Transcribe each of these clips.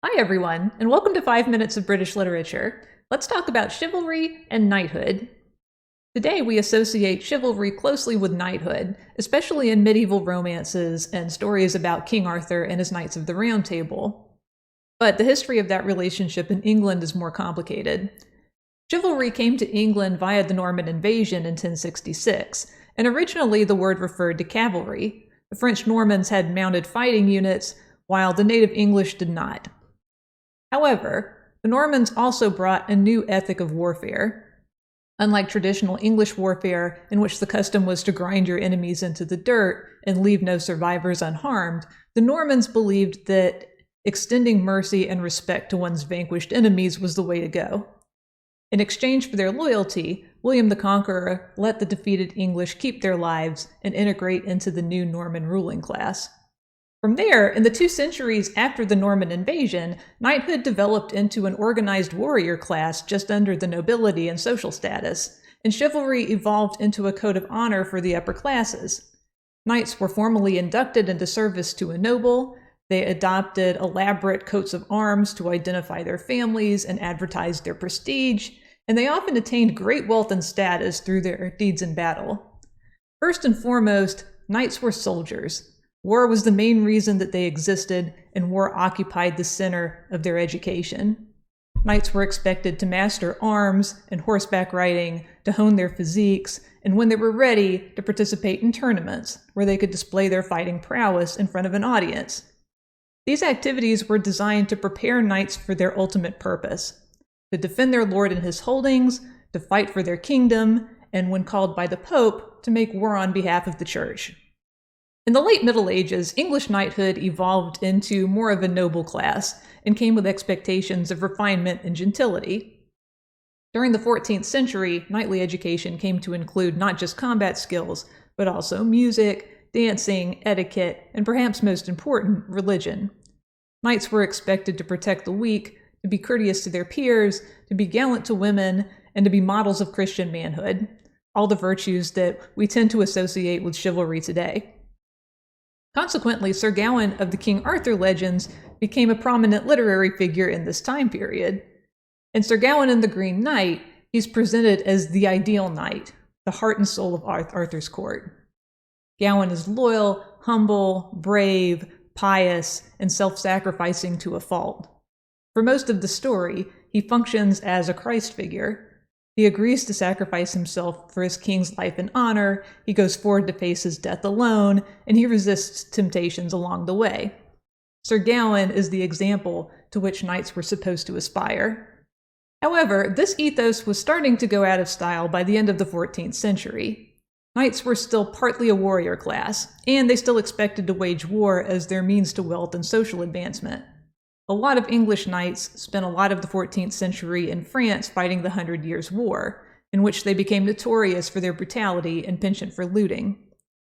Hi everyone, and welcome to 5 Minutes of British Literature. Let's talk about chivalry and knighthood. Today we associate chivalry closely with knighthood, especially in medieval romances and stories about King Arthur and his Knights of the Round Table. But the history of that relationship in England is more complicated. Chivalry came to England via the Norman invasion in 1066, and originally the word referred to cavalry. The French Normans had mounted fighting units, while the native English did not. However, the Normans also brought a new ethic of warfare. Unlike traditional English warfare, in which the custom was to grind your enemies into the dirt and leave no survivors unharmed, the Normans believed that extending mercy and respect to one's vanquished enemies was the way to go. In exchange for their loyalty, William the Conqueror let the defeated English keep their lives and integrate into the new Norman ruling class. From there, in the 2 centuries after the Norman invasion, knighthood developed into an organized warrior class just under the nobility and social status, and chivalry evolved into a code of honor for the upper classes. Knights were formally inducted into service to a noble, they adopted elaborate coats of arms to identify their families and advertise their prestige, and they often attained great wealth and status through their deeds in battle. First and foremost, knights were soldiers. War was the main reason that they existed, and war occupied the center of their education. Knights were expected to master arms and horseback riding, to hone their physiques, and when they were ready, to participate in tournaments, where they could display their fighting prowess in front of an audience. These activities were designed to prepare knights for their ultimate purpose: to defend their lord and his holdings, to fight for their kingdom, and when called by the Pope, to make war on behalf of the Church. In the late Middle Ages, English knighthood evolved into more of a noble class and came with expectations of refinement and gentility. During the 14th century, knightly education came to include not just combat skills, but also music, dancing, etiquette, and perhaps most important, religion. Knights were expected to protect the weak, to be courteous to their peers, to be gallant to women, and to be models of Christian manhood, all the virtues that we tend to associate with chivalry today. Consequently, Sir Gawain of the King Arthur legends became a prominent literary figure in this time period. In Sir Gawain and the Green Knight, he's presented as the ideal knight, the heart and soul of Arthur's court. Gawain is loyal, humble, brave, pious, and self-sacrificing to a fault. For most of the story, he functions as a Christ figure. He agrees to sacrifice himself for his king's life and honor, he goes forward to face his death alone, and he resists temptations along the way. Sir Gawain is the example to which knights were supposed to aspire. However, this ethos was starting to go out of style by the end of the 14th century. Knights were still partly a warrior class, and they still expected to wage war as their means to wealth and social advancement. A lot of English knights spent a lot of the 14th century in France fighting the 100 Years' War, in which they became notorious for their brutality and penchant for looting.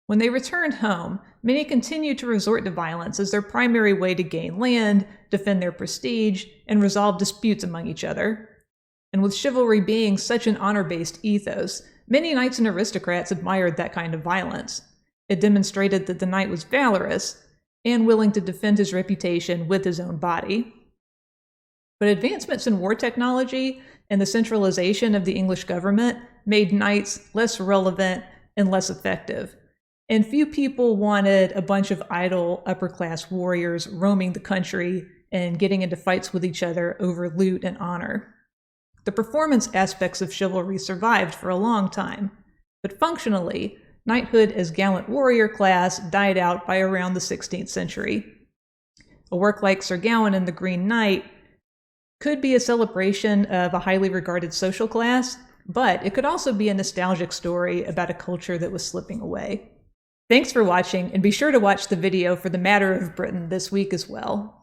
When they returned home, many continued to resort to violence as their primary way to gain land, defend their prestige, and resolve disputes among each other. And with chivalry being such an honor-based ethos, many knights and aristocrats admired that kind of violence. It demonstrated that the knight was valorous, and willing to defend his reputation with his own body. But advancements in war technology and the centralization of the English government made knights less relevant and less effective. And few people wanted a bunch of idle upper-class warriors roaming the country and getting into fights with each other over loot and honor. The performance aspects of chivalry survived for a long time, but functionally, knighthood as gallant warrior class died out by around the 16th century. A work like Sir Gawain and the Green Knight could be a celebration of a highly regarded social class, but it could also be a nostalgic story about a culture that was slipping away. Thanks for watching, and be sure to watch the video for the Matter of Britain this week as well.